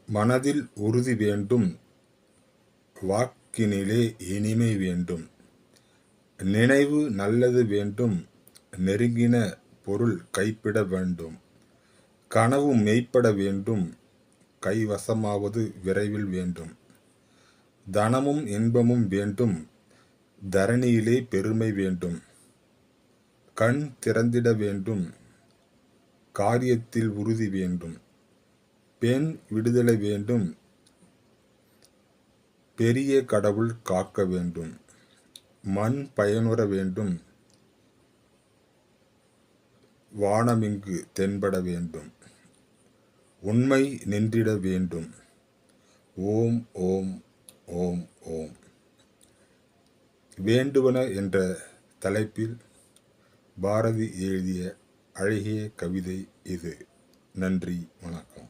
மனதில் உறுதி வேண்டும், வாக்கினிலே இனிமை வேண்டும், நினைவு நல்லது வேண்டும், நெருங்கின பொருள் கைப்பிட வேண்டும், கனவு மெய்ப்பட வேண்டும், கைவசமாவது விரைவில் வேண்டும், தனமும் இன்பமும் வேண்டும், தரணியிலே பெருமை வேண்டும், கண் திறந்திட வேண்டும், காரியத்தில் உறுதி வேண்டும், பெண் விடுதலை வேண்டும், பெரிய கடவுள் காக்க வேண்டும், மண் பயனுற வேண்டும், வானமிங்கு தென்பட வேண்டும், உண்மை நின்றிட வேண்டும். ஓம் ஓம் ஓம் ஓம். வேண்டுவன என்ற தலைப்பில் பாரதி எழுதிய அழகிய கவிதை இது. நன்றி, வணக்கம்.